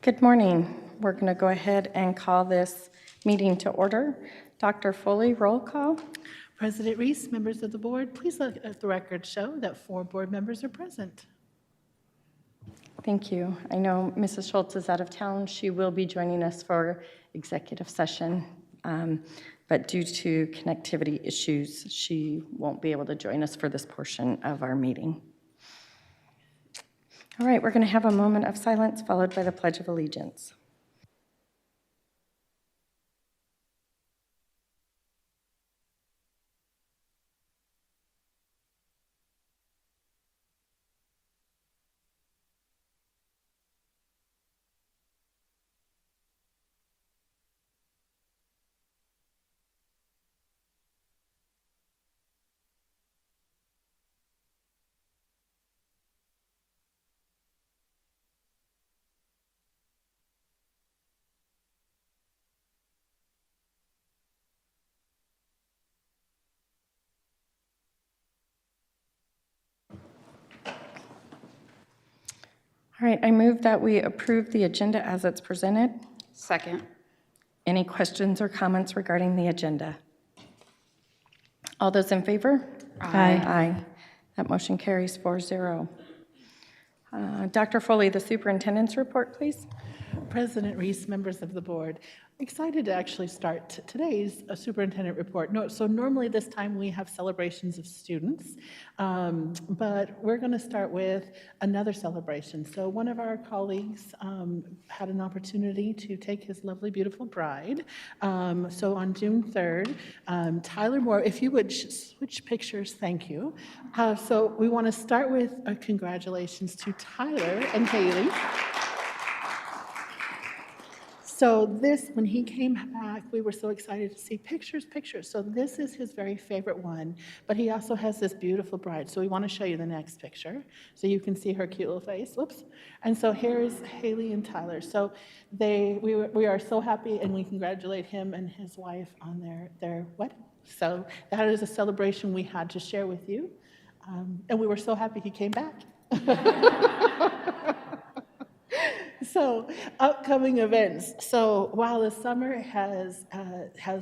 Good morning. We're going to go ahead and call this meeting to order. Dr. Foley, roll call. President Reese, members of the board, please let the record show that 4 board members are present. Thank you. I know Mrs. Schultz is out of town. She will be joining us for executive session, but due to connectivity issues, she won't be able to join us for this portion of our meeting. All right, we're going to have a moment of silence followed by the Pledge of Allegiance. All right, I move that we approve the agenda as it's presented. Second. Any questions or comments regarding the agenda? All those in favor? Aye. Aye. That motion carries 4-0. Dr. Foley, the superintendent's report, please. President Reese, members of the board, excited to actually start today's superintendent report. So normally this time we have celebrations of students, but we're going to start with another celebration. So one of our colleagues had an opportunity to take his lovely, beautiful bride. So on June 3rd, Tyler Moore, if you would switch pictures, thank you. So we want to start with congratulations to Tyler and Haley. So this, when he came back, we were so excited to see pictures. So this is his very favorite one, but he also has this beautiful bride. So we want to show you the next picture so you can see her cute little face. Whoops. And so here's Haley and Tyler. So we are so happy, and we congratulate him and his wife on their wedding. So that is a celebration we had to share with you. And we were so happy he came back. So, upcoming events. So, while the summer has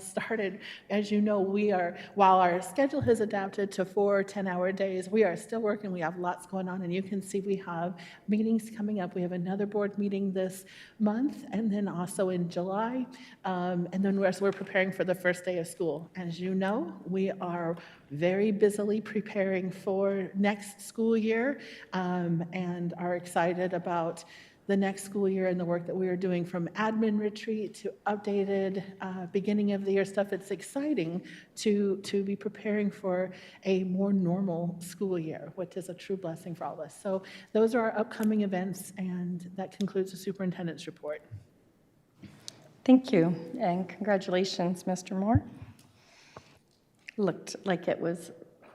started, as you know, while our schedule has adapted to 4 10-hour days, we are still working. We have lots going on, and you can see we have meetings coming up. We have another board meeting this month, and then also in July, and then we're preparing for the first day of school. As you know, we are very busily preparing for next school year, and are excited about the next school year and the work that we are doing, from admin retreat to updated beginning of the year stuff. It's exciting to be preparing for a more normal school year, which is a true blessing for all of us. So those are our upcoming events, and that concludes the superintendent's report. Thank you, and congratulations, Mr. Moore. Looked like it was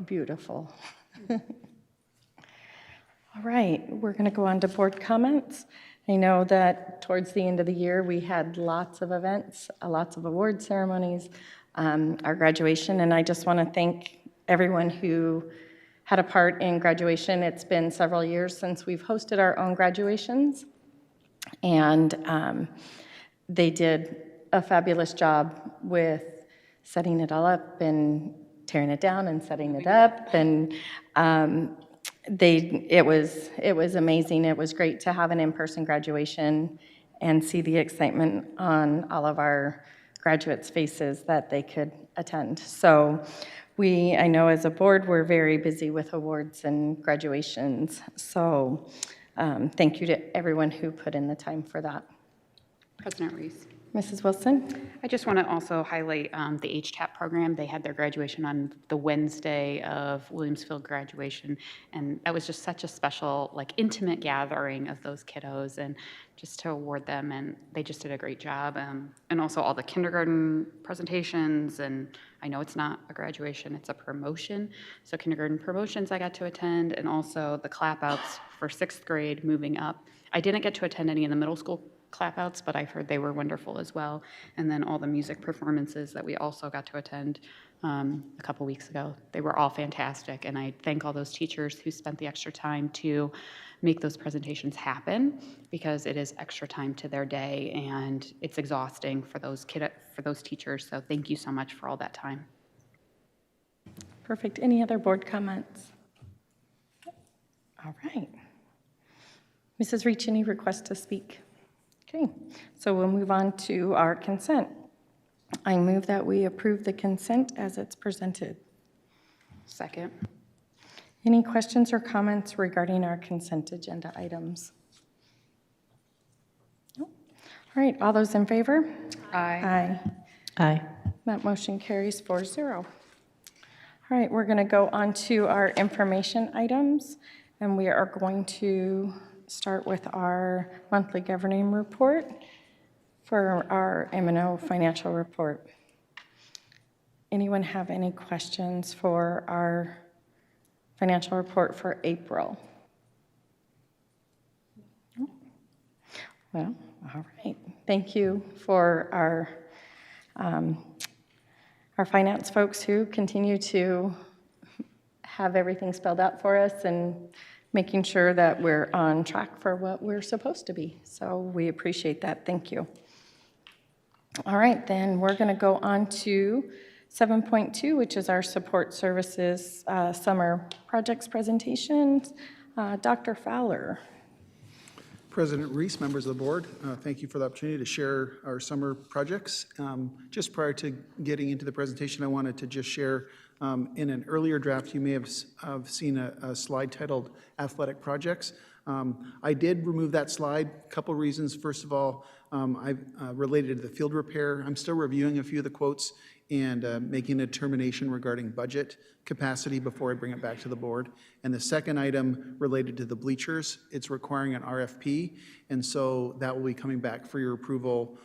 beautiful. All right, we're going to go on to board comments. I know that towards the end of the year, we had lots of events, lots of award ceremonies, our graduation, and I just want to thank everyone who had a part in graduation. It's been several years since we've hosted our own graduations, and they did a fabulous job with setting it all up and tearing it down and setting it up, and it was amazing. It was great to have an in-person graduation and see the excitement on all of our graduates' faces that they could attend. So I know as a board, we're very busy with awards and graduations. So thank you to everyone who put in the time for that. President Reese. Mrs. Wilson? I just want to also highlight the HTAP program. They had their graduation on the Wednesday of Williamsfield graduation, and that was just such a special, intimate gathering of those kiddos, and just to award them, and they just did a great job. And also all the kindergarten presentations, and I know it's not a graduation, it's a promotion. So kindergarten promotions I got to attend, and also the clap outs for 6th grade moving up. I didn't get to attend any in the middle school clap-outs, but I've heard they were wonderful as well. And then all the music performances that we also got to attend a couple weeks ago. They were all fantastic, and I thank all those teachers who spent the extra time to make those presentations happen, because it is extra time to their day, and it's exhausting for those teachers. So thank you so much for all that time. Perfect. Any other board comments? All right. Mrs. Reach, any request to speak? Okay, so we'll move on to our consent. I move that we approve the consent as it's presented. Second. Any questions or comments regarding our consent agenda items? No? All right, all those in favor? Aye. Aye. Aye. That motion carries 4-0. All right, we're going to go on to our information items, and we are going to start with our monthly governing report for our M&O financial report. Anyone have any questions for our financial report for April? Well, all right. Thank you for our finance folks who continue to have everything spelled out for us and making sure that we're on track for what we're supposed to be. So we appreciate that. Thank you. All right, then we're going to go on to 7.2, which is our support services summer projects presentations. Dr. Fowler. President Reese, members of the board, thank you for the opportunity to share our summer projects. Just prior to getting into the presentation, I wanted to just share in an earlier draft, you may have seen a slide titled Athletic Projects. I did remove that slide, a couple reasons. First of all, I've related to the field repair. I'm still reviewing a few of the quotes and making a determination regarding budget capacity before I bring it back to the board. And the second item related to the bleachers, it's requiring an RFP, and so that will be coming back for your approval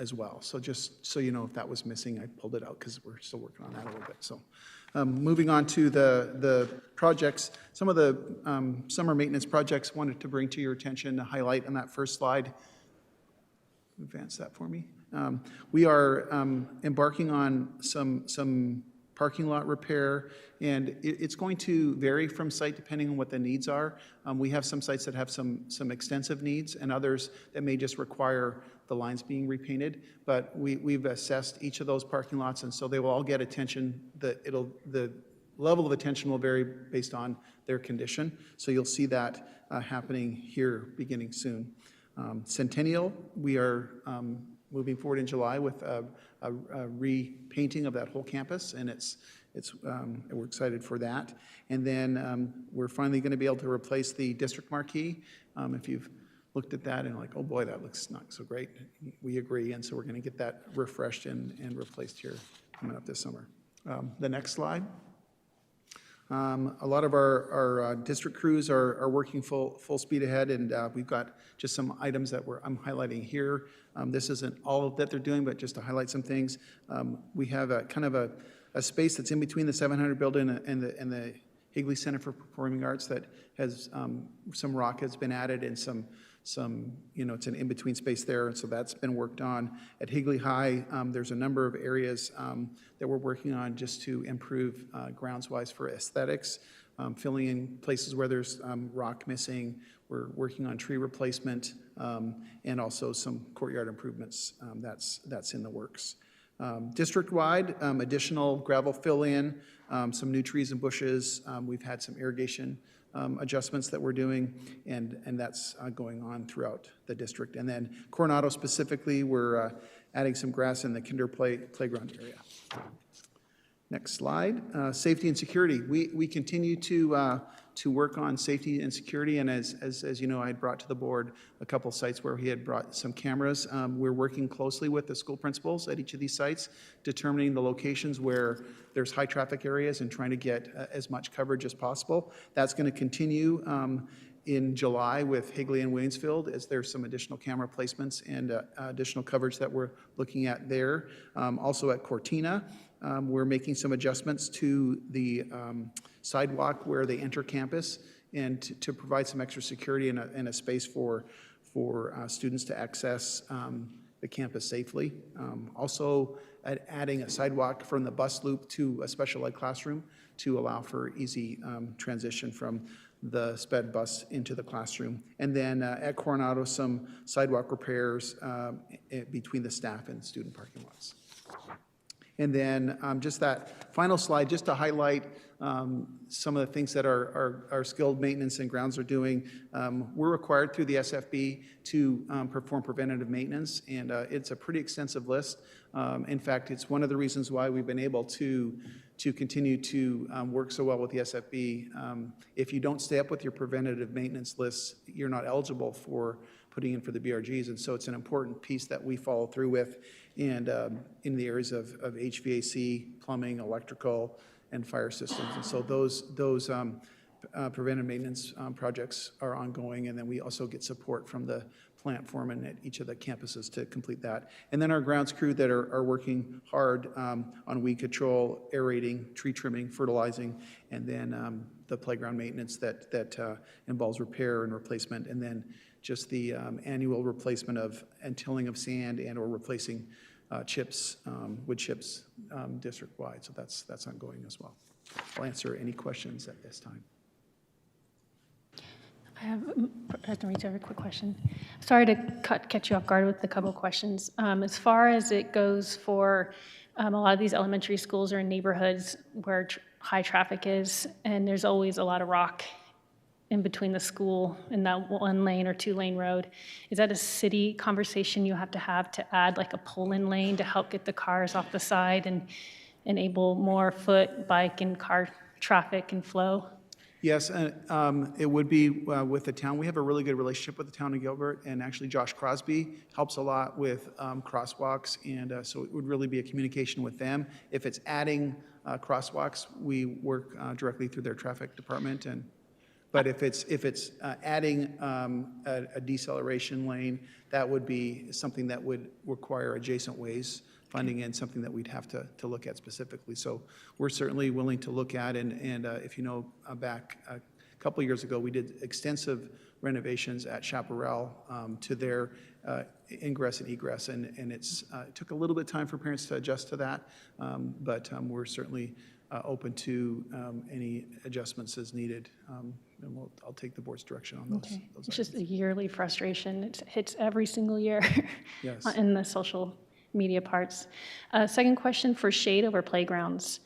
as well. So just so you know, if that was missing, I pulled it out because we're still working on that a little bit. So moving on to the projects, some of the summer maintenance projects wanted to bring to your attention to highlight on that first slide. Advance that for me. We are embarking on some parking lot repair, and it's going to vary from site depending on what the needs are. We have some sites that have some extensive needs and others that may just require the lines being repainted, but we've assessed each of those parking lots, and so they will all get attention. The level of attention will vary based on their condition, so you'll see that happening here beginning soon. Centennial, we are moving forward in July with a repainting of that whole campus, and we're excited for that. And then we're finally going to be able to replace the district marquee. If you've looked at that and like, oh boy, that looks not so great, we agree, and so we're going to get that refreshed and replaced here coming up this summer. The next slide. A lot of our district crews are working full speed ahead, and we've got just some items that I'm highlighting here. This isn't all of that they're doing, but just to highlight some things. We have a kind of a space that's in between the 700 building and the Higley Center for Performing Arts that has some rock has been added and some it's an in-between space there, and so that's been worked on. At Higley High, there's a number of areas that we're working on just to improve grounds-wise for aesthetics, filling in places where there's rock missing. We're working on tree replacement and also some courtyard improvements. That's in the works. District-wide, additional gravel fill-in, some new trees and bushes. We've had some irrigation adjustments that we're doing, and that's going on throughout the district. And then Coronado specifically, we're adding some grass in the kinder playground area. Next slide. Safety and security. We continue to work on safety and security, and as you know, I had brought to the board a couple sites where we had brought some cameras. We're working closely with the school principals at each of these sites, determining the locations where there's high traffic areas and trying to get as much coverage as possible. That's going to continue in July with Higley and Waynesfield, as there's some additional camera placements and additional coverage that we're looking at there. Also at Cortina, we're making some adjustments to the sidewalk where they enter campus, and to provide some extra security and a space for students to access the campus safely. Also adding a sidewalk from the bus loop to a special ed classroom to allow for easy transition from the sped bus into the classroom. And then at Coronado, some sidewalk repairs between the staff and student parking lots. And then just that final slide, just to highlight some of the things that our skilled maintenance and grounds are doing. We're required through the SFB to perform preventative maintenance, and it's a pretty extensive list. In fact, it's one of the reasons why we've been able to continue to work so well with the SFB. If you don't stay up with your preventative maintenance lists, you're not eligible for putting in for the BRGs, and so it's an important piece that we follow through with, and in the areas of HVAC, plumbing, electrical, and fire systems. And so those preventive maintenance projects are ongoing, and then we also get support from the plant foreman at each of the campuses to complete that. And then our grounds crew that are working hard on weed control, aerating, tree trimming, fertilizing, and then the playground maintenance that involves repair and replacement, and then just the annual replacement of and tilling of sand and or replacing chips, wood chips district-wide. So that's ongoing as well. I'll answer any questions at this time. I have, President Reed, I have a quick question. Sorry to catch you off guard with a couple of questions. As far as it goes for a lot of these elementary schools are in neighborhoods where high traffic is, and there's always a lot of rock in between the school and that 1-lane or 2-lane road. Is that a city conversation you have to add like a pull-in lane to help get the cars off the side and enable more foot, bike, and car traffic and flow? Yes, it would be with the town. We have a really good relationship with the town of Gilbert, and actually Josh Crosby helps a lot with crosswalks, and so it would really be a communication with them. If it's adding crosswalks, we work directly through their traffic department, but if it's adding a deceleration lane, that would be something that would require adjacent ways funding and something that we'd have to look at specifically. So we're certainly willing to look at, and if you know, back a couple of years ago, we did extensive renovations at Chaparral to their ingress and egress, and it took a little bit of time for parents to adjust to that, but we're certainly open to any adjustments as needed, and I'll take the board's direction on those. Okay. Those It's just items. a yearly frustration. It hits every single year Yes. in the social media parts. Second question for shade over playgrounds.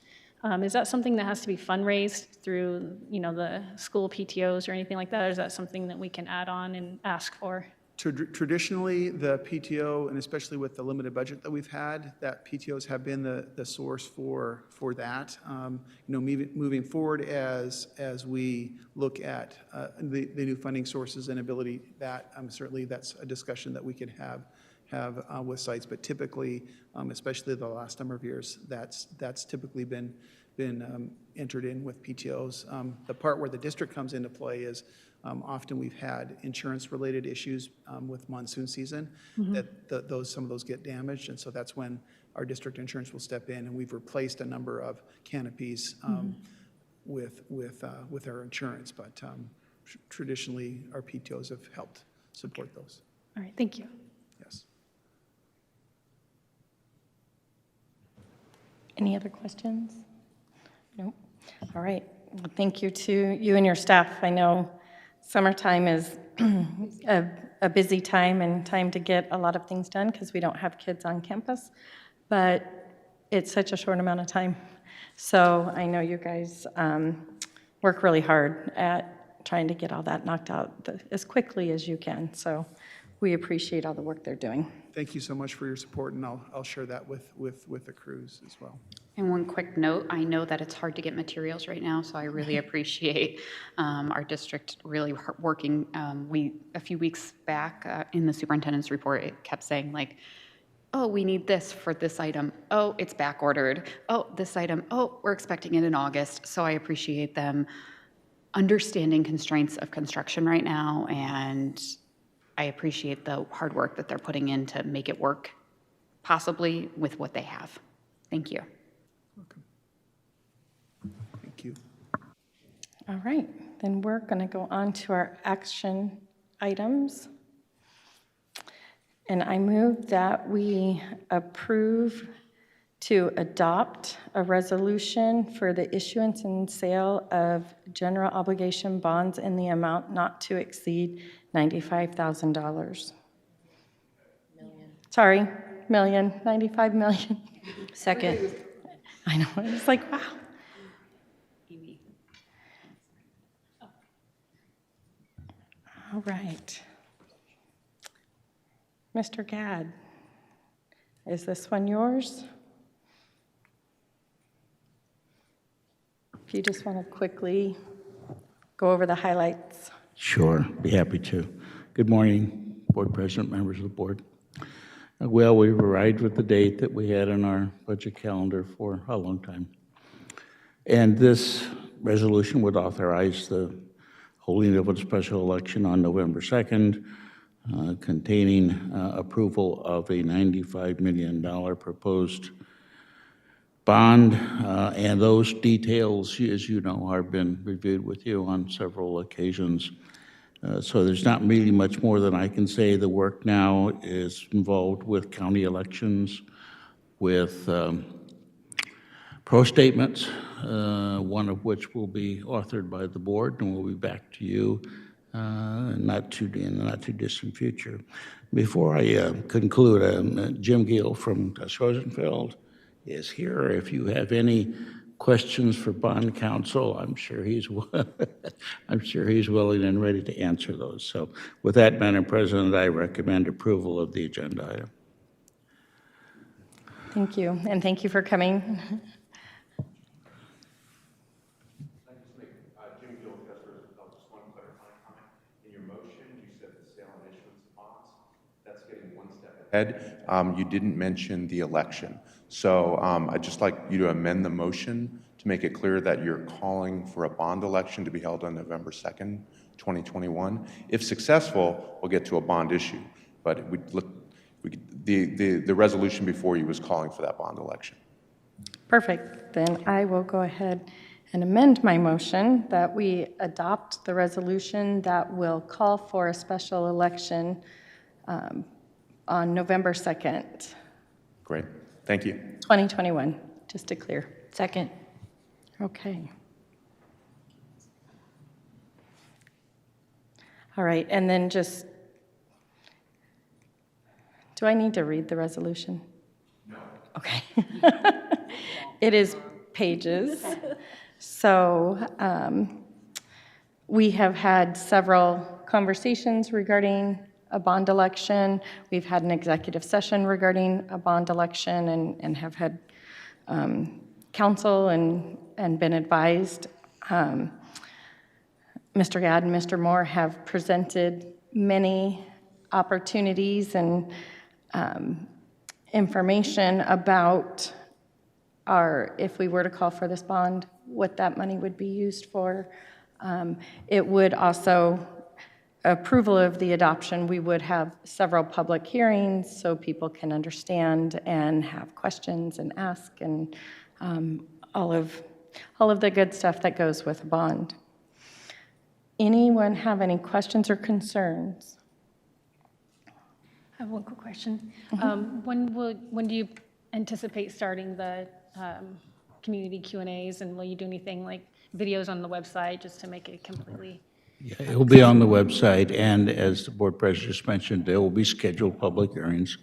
Is that something that has to be fundraised through, the school PTOs or anything like that, or is that something that we can add on and ask for? Traditionally, the PTO, and especially with the limited budget that we've had, that PTOs have been the source for that. Moving forward as we look at the new funding sources and ability, that certainly that's a discussion that we could have with sites, but typically, especially the last number of years, that's typically been entered in with PTOs. The part where the district comes into play is often we've had insurance-related issues with monsoon season, that some of those get damaged, and so that's when our district insurance will step in, and we've replaced a number of canopies with our insurance, but traditionally, our PTOs have helped support those. All right, thank you. Yes. Any other questions? Nope. All right. Well, thank you to you and your staff. I know summertime is a busy time and time to get a lot of things done because we don't have kids on campus, but it's such a short amount of time. So I know you guys work really hard at trying to get all that knocked out as quickly as you can. So we appreciate all the work they're doing. Thank you so much for your support, and I'll share that with the crews as well. And one quick note, I know that it's hard to get materials right now, so I really appreciate our district really working. A few weeks back in the superintendent's report, it kept saying like, oh, we need this for this item. Oh, it's back ordered. Oh, this item. Oh, we're expecting it in August. So I appreciate them understanding constraints of construction right now, and I appreciate the hard work that they're putting in to make it work, possibly with what they have. Thank you. Welcome. Thank you. All right, then we're going to go on to our action items. And I move that we approve to adopt a resolution for the issuance and sale of general obligation bonds in the amount not to exceed $95,000. Sorry, million, 95 million. Second. I know, it's like, wow. All right. Mr. Gadd, is this one yours? If you just want to quickly go over the highlights. Sure, be happy to. Good morning, Board President, members of the board. Well, we've arrived with the date that we had in our budget calendar for a long time. And this resolution would authorize the holding of a special election on November 2nd, containing approval of a $95 million proposed bond, and those details, as you know, have been reviewed with you on several occasions. So there's not really much more than I can say. The work now is involved with county elections, with pro statements, one of which will be authored by the board, and we'll be back to you in the not too distant future. Before I conclude, Jim Gill from Gus Rosenfeld is here. If you have any questions for bond counsel, I'm sure he's willing and ready to answer those. So with that, Madam President, I recommend approval of the agenda item. Thank you, and thank you for coming. Jim Gill, just one clarifying comment. In your motion, you said the sale and issuance of bonds. That's getting one step ahead. You didn't mention the election. So I'd just like you to amend the motion to make it clear that you're calling for a bond election to be held on November 2nd, 2021. If successful, we'll get to a bond issue. But the resolution before you was calling for that bond election. Perfect. Then I will go ahead and amend my motion that we adopt the resolution that will call for a special election on November 2nd, Great. Thank you. 2021, just to clear. Second. Okay. All right, and then just, do I need to read the resolution? No. Okay. It is pages. So we have had several conversations regarding a bond election. We've had an executive session regarding a bond election and have had counsel and been advised. Mr. Gadd and Mr. Moore have presented many opportunities and information about if we were to call for this bond, what that money would be used for. It would also, approval of the adoption, we would have several public hearings so people can understand and have questions and ask and all of the good stuff that goes with a bond. Anyone have any questions or concerns? I have one quick question. When do you anticipate starting the community Q&As, and will you do anything like videos on the website just to make it completely? Yeah, it will be on the website, and as the board president just mentioned, there will be scheduled public hearings,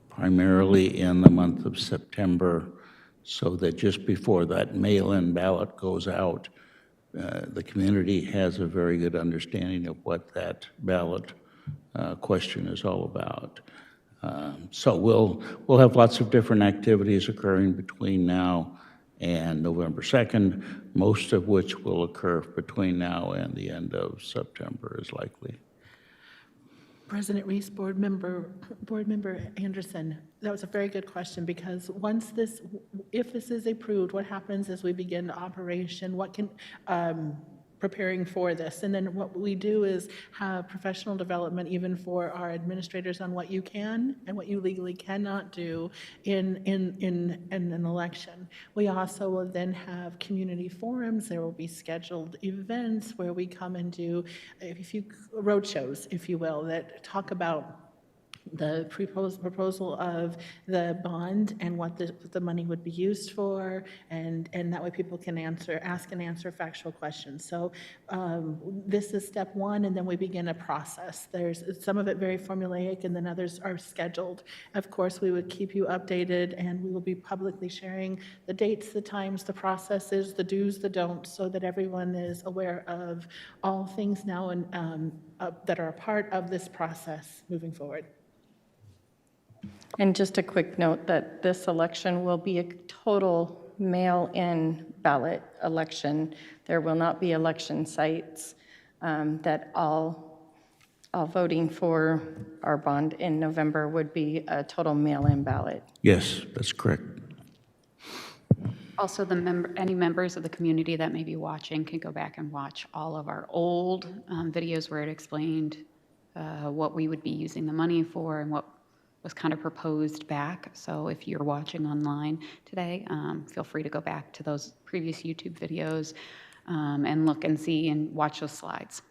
primarily in the month of September, so that just before that mail-in ballot goes out, the community has a very good understanding of what that ballot question is all about. So we'll have lots of different activities occurring between now and November 2nd, most of which will occur between now and the end of September is likely. President Reese, Board Member Anderson, that was a very good question, because if this is approved, what happens as we begin operation? Preparing for this, and then what we do is have professional development even for our administrators on what you can and what you legally cannot do in an election. We also will then have community forums. There will be scheduled events where we come and do roadshows, if you will, that talk about proposal of the bond and what the money would be used for, and that way people can ask and answer factual questions. So this is step one, and then we begin a process. There's some of it very formulaic, and then others are scheduled. Of course, we would keep you updated, and we will be publicly sharing the dates, the times, the processes, the do's, the don'ts, so that everyone is aware of all things now and that are a part of this process moving forward. And just a quick note that this election will be a total mail-in ballot election. There will not be election sites, that all voting for our bond in November would be a total mail-in ballot. Yes, that's correct. Also, any members of the community that may be watching can go back and watch all of our old videos where it explained what we would be using the money for and what was kind of proposed back. So if you're watching online today, feel free to go back to those previous YouTube videos and look and see and watch those slides.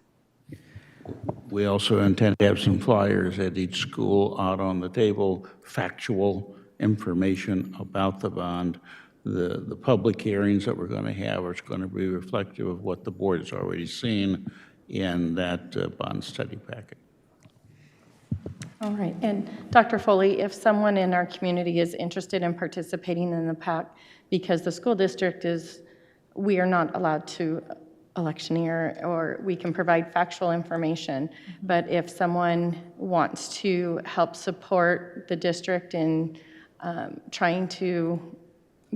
We also intend to have some flyers at each school out on the table, factual information about the bond. The public hearings that we're going to have are going to be reflective of what the board has already seen in that bond study packet. All right, and Dr. Foley, if someone in our community is interested in participating in the PAC, because the school district we are not allowed to electioneer, or we can provide factual information, but if someone wants to help support the district in trying to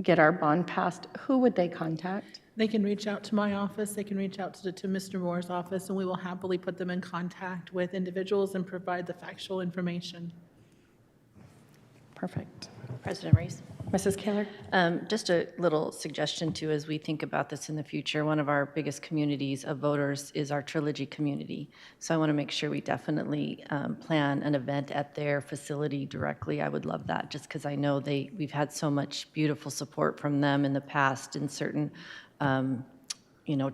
get our bond passed, who would they contact? They can reach out to my office, they can reach out to Mr. Moore's office, and we will happily put them in contact with individuals and provide the factual information. Perfect. President Reese. Mrs. Kaler? Just a little suggestion too, as we think about this in the future, one of our biggest communities of voters is our Trilogy community. So I want to make sure we definitely plan an event at their facility directly. I would love that, just because I know we've had so much beautiful support from them in the past in certain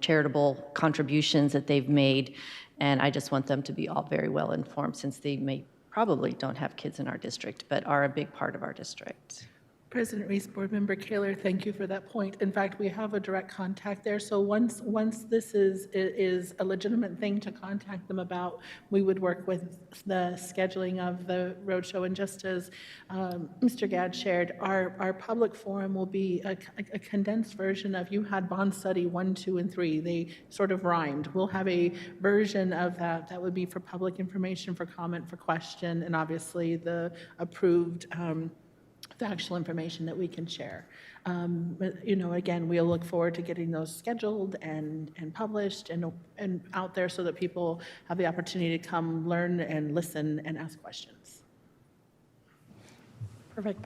charitable contributions that they've made. And I just want them to be all very well informed, since they probably don't have kids in our district, but are a big part of our district. President Reese, Board Member Kaler, thank you for that point. In fact, we have a direct contact there. So once this is a legitimate thing to contact them about, we would work with the scheduling of the roadshow. And just as Mr. Gadd shared, our public forum will be a condensed version of, you had bond study 1, 2, and 3. They sort of rhymed. We'll have a version of that would be for public information, for comment, for question, and obviously the approved factual information that we can share. But, again, we'll look forward to getting those scheduled and published and out there, so that people have the opportunity to come learn and listen and ask questions. Perfect.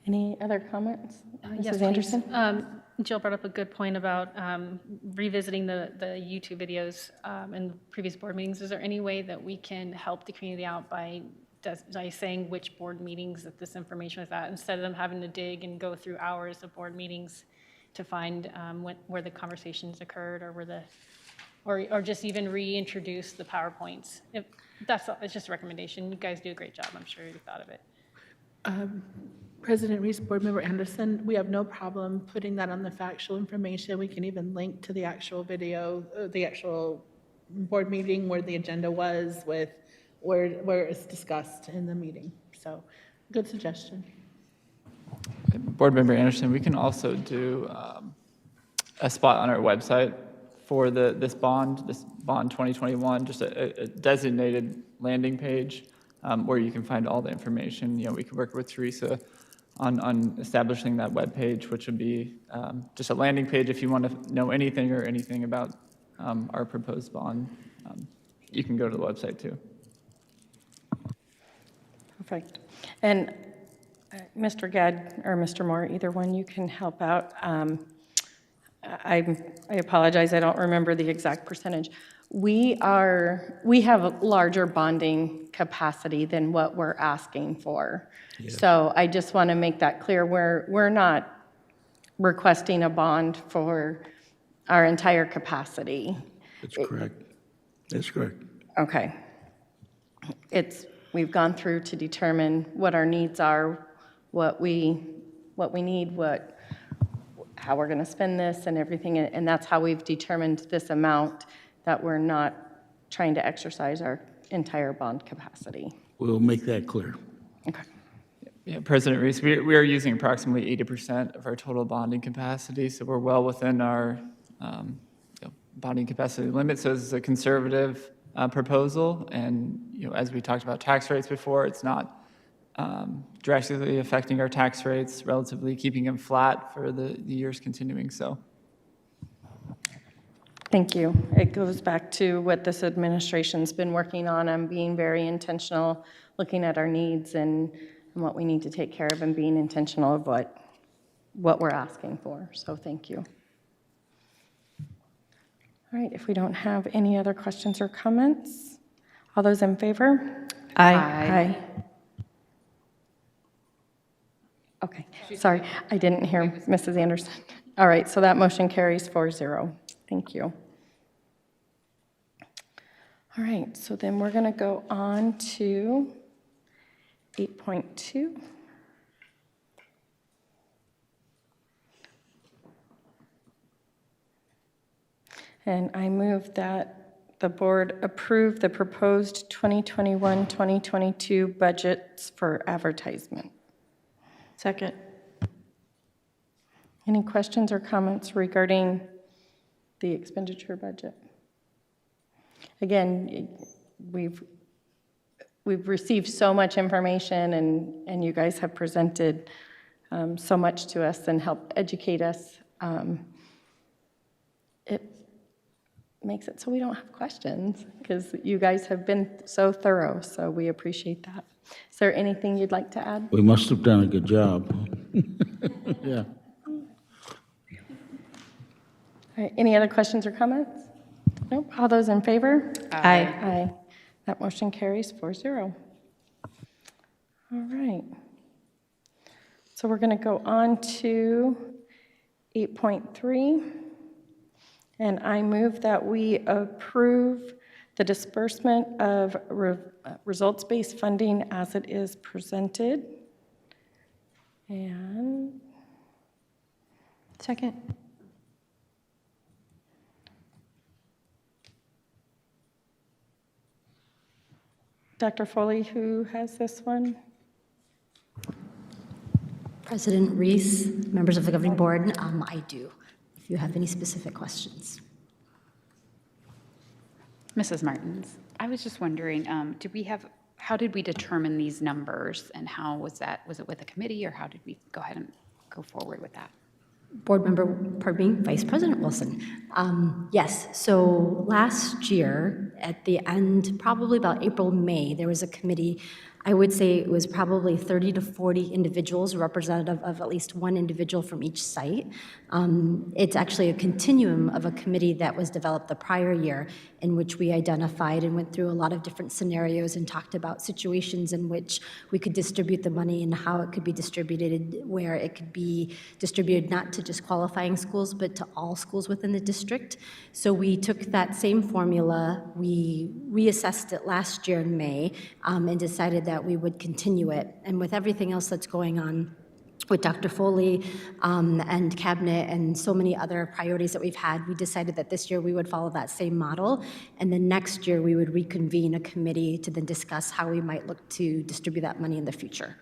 Any other comments? Yes, Mrs. Anderson? Jill brought up a good point about revisiting the YouTube videos in previous board meetings. Is there any way that we can help the community out by saying which board meetings that this information is at, instead of them having to dig and go through hours of board meetings to find where the conversations occurred, or just even reintroduce the PowerPoints? It's just a recommendation. You guys do a great job. I'm sure you thought of it. President Reese, Board Member Anderson, we have no problem putting that on the factual information. We can even link to the actual video, the actual board meeting where the agenda was, with where it's discussed in the meeting. So, good suggestion. Board Member Anderson, we can also do a spot on our website for this bond 2021, just a designated landing page where you can find all the information. We can work with Teresa on establishing that web page, which would be just a landing page if you want to know anything about our proposed bond. You can go to the website too. Perfect. And Mr. Gadd or Mr. Moore, either one, you can help out. I apologize, I don't remember the exact percentage. We have a larger bonding capacity than what we're asking for. Yes. So I just want to make that clear. We're not requesting a bond for our entire capacity. That's correct. That's correct. Okay. we've gone through to determine what our needs are, what we need, how we're going to spend this and everything, and that's how we've determined this amount, that we're not trying to exercise our entire bond capacity. We'll make that clear. Okay. Yeah, President Reese, we are using approximately 80% of our total bonding capacity, so we're well within our bonding capacity limit. So this is a conservative proposal, and as we talked about tax rates before, it's not drastically affecting our tax rates, relatively keeping them flat for the years continuing. So, Thank you. It goes back to what this administration's been working on being very intentional, looking at our needs and what we need to take care of, and being intentional of what we're asking for. So thank you. All right, if we don't have any other questions or comments, all those in favor? Aye. Okay, sorry, I didn't hear Mrs. Anderson. All right, so that motion carries 4-0. Thank you. All right, so then we're going to go on to 8.2. And I move that the board approve the proposed 2021-2022 budgets for advertisement. Second. Any questions or comments regarding the expenditure budget? Again, we've received so much information, and you guys have presented so much to us and helped educate us. It makes it so we don't have questions, because you guys have been so thorough, so we appreciate that. Is there anything you'd like to add? We must have done a good job. Yeah. All right, any other questions or comments? Nope. All those in favor? Aye. Aye. That motion carries 4-0. All right. So we're going to go on to 8.3. And I move that we approve the disbursement of results-based funding as it is presented. And Second. Dr. Foley, who has this one? President Reese, members of the governing board, I do, if you have any specific questions. Mrs. Martins, I was just wondering, how did we determine these numbers, and how was that? Was it with a committee, or how did we go ahead and go forward with that? Board member, pardon me, Vice President Wilson. Yes, so last year, at the end, probably about April, May, there was a committee. I would say it was probably 30 to 40 individuals, representative of at least one individual from each site. It's actually a continuum of a committee that was developed the prior year, in which we identified and went through a lot of different scenarios and talked about situations in which we could distribute the money and how it could be distributed, where it could be distributed not to just qualifying schools, but to all schools within the district. So we took that same formula, we reassessed it last year in May, and decided that we would continue it. And with everything else that's going on with Dr. Foley and cabinet and so many other priorities that we've had, we decided that this year we would follow that same model, and then next year we would reconvene a committee to then discuss how we might look to distribute that money in the future.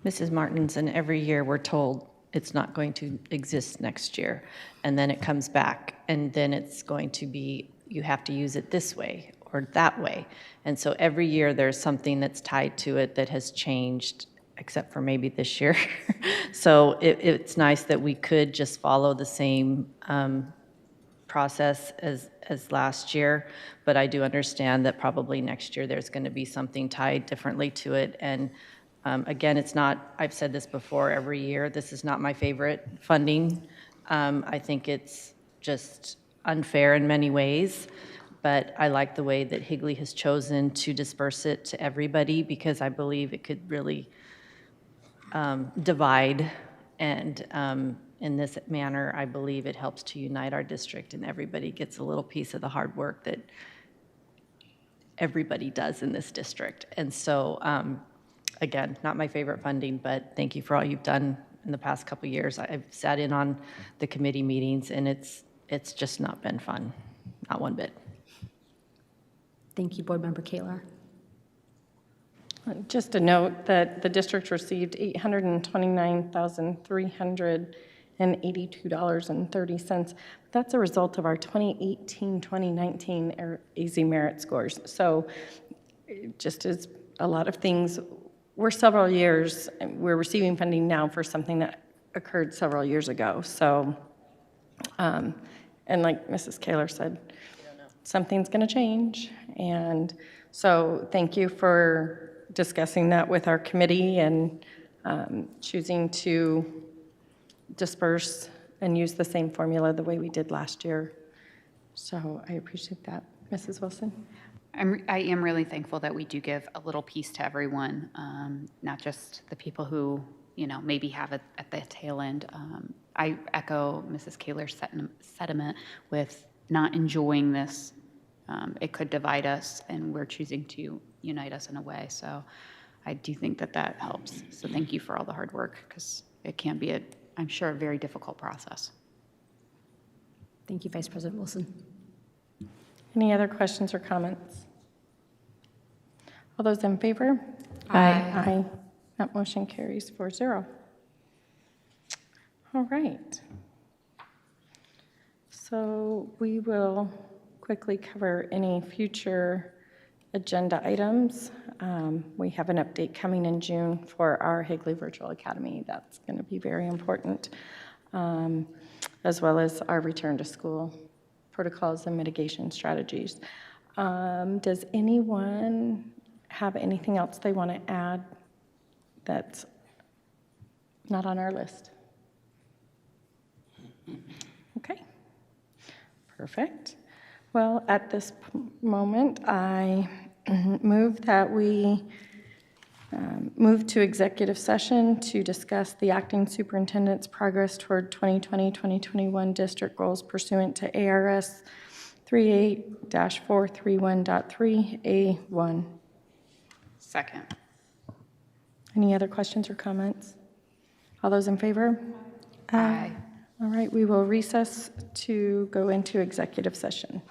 Mrs. Martins, and every year we're told it's not going to exist next year, and then it comes back, and then it's going to be, you have to use it this way or that way. And so every year there's something that's tied to it that has changed, except for maybe this year. So it's nice that we could just follow the same process as last year, but I do understand that probably next year there's going to be something tied differently to it. And again, it's not, I've said this before every year, this is not my favorite funding. I think it's just unfair in many ways, but I like the way that Higley has chosen to disperse it to everybody, because I believe it could really divide, and in this manner, I believe it helps to unite our district, and everybody gets a little piece of the hard work that everybody does in this district. And so, again, not my favorite funding, but thank you for all you've done in the past couple of years. I've sat in on the committee meetings, and it's just not been fun, not one bit. Thank you, Board Member Kaler. Just a note that the district received $829,382.30. That's a result of our 2018-2019 AZ merit scores. So just as a lot of things, we're several years, we're receiving funding now for something that occurred several years ago. So, and like Mrs. Kaler said, something's going to change. And so thank you for discussing that with our committee and choosing to disperse and use the same formula the way we did last year. So I appreciate that. Mrs. Wilson? I am really thankful that we do give a little piece to everyone, not just the people who, maybe have it at the tail end. I echo Mrs. Kaler's sentiment with not enjoying this. It could divide us, and we're choosing to unite us in a way. So I do think that helps. So thank you for all the hard work, because it can be, I'm sure, a very difficult process. Thank you, Vice President Wilson. Any other questions or comments? All those in favor? Aye. Aye. That motion carries 4-0. All right. So we will quickly cover any future agenda items. We have an update coming in June for our Higley Virtual Academy. That's going to be very important, as well as our return to school protocols and mitigation strategies. Does anyone have anything else they want to add that's not on our list? Okay, perfect. Well, at this moment, I move that we move to executive session to discuss the acting superintendent's progress toward 2020-2021 district goals pursuant to ARS 38-431.3A1. Second. Any other questions or comments? All those in favor? Aye. All right, we will recess to go into executive session.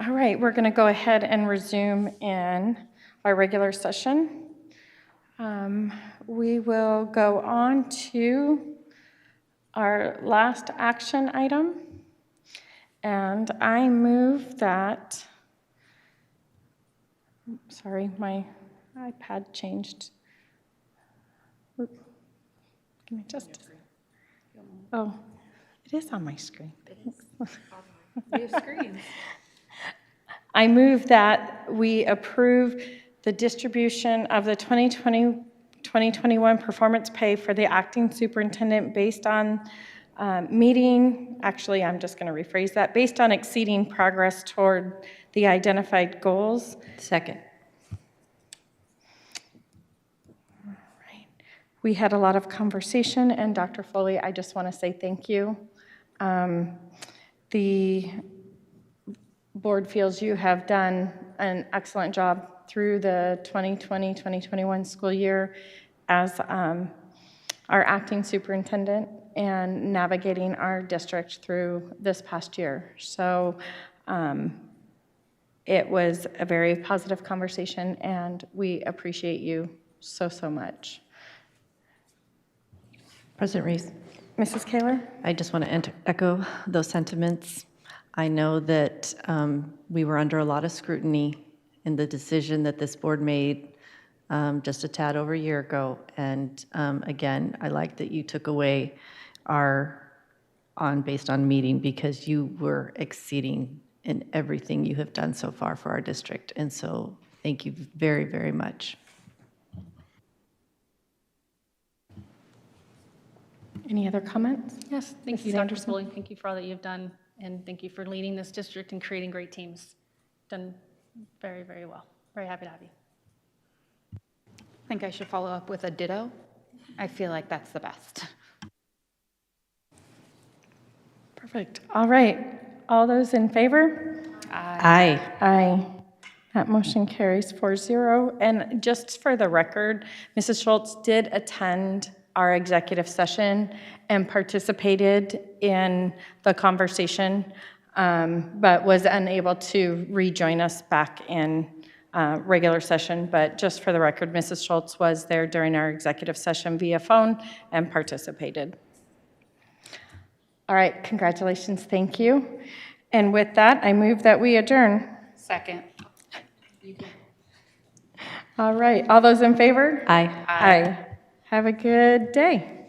All right, we're going to go ahead and resume in our regular session. We will go on to our last action item, and I move that, sorry, my iPad changed. Oop. Give me just, oh, it is on my screen. We have screens. I move that we approve the distribution of the 2020-2021 performance pay for the acting superintendent based on actually, I'm just going to rephrase that, based on exceeding progress toward the identified goals. Second. Right. We had a lot of conversation, and Dr. Foley, I just want to say thank you. The board feels you have done an excellent job through the 2020-2021 school year as our acting superintendent and navigating our district through this past year. So it was a very positive conversation, and we appreciate you so, so much. President Reese, Mrs. Kaler? I just want to echo those sentiments. I know that we were under a lot of scrutiny in the decision that this board made just a tad over a year ago. And again, I like that you took away based on meeting, because you were exceeding in everything you have done so far for our district. And so thank you very, very much. Any other comments? Yes, thank you, Mrs. Dr. Anderson? Foley. Thank you for all that you've done, and thank you for leading this district and creating great teams. Done very, very well. Very happy to have you. I think I should follow up with a ditto. I feel like that's the best. Perfect. All right. All those in favor? Aye. Aye. That motion carries 4-0. And just for the record, Mrs. Schultz did attend our executive session and participated in the conversation, but was unable to rejoin us back in regular session. But just for the record, Mrs. Schultz was there during our executive session via phone and participated. All right, congratulations, thank you. And with that, I move that we adjourn. Second. All right, all those in favor? Aye. Aye. Have a good day.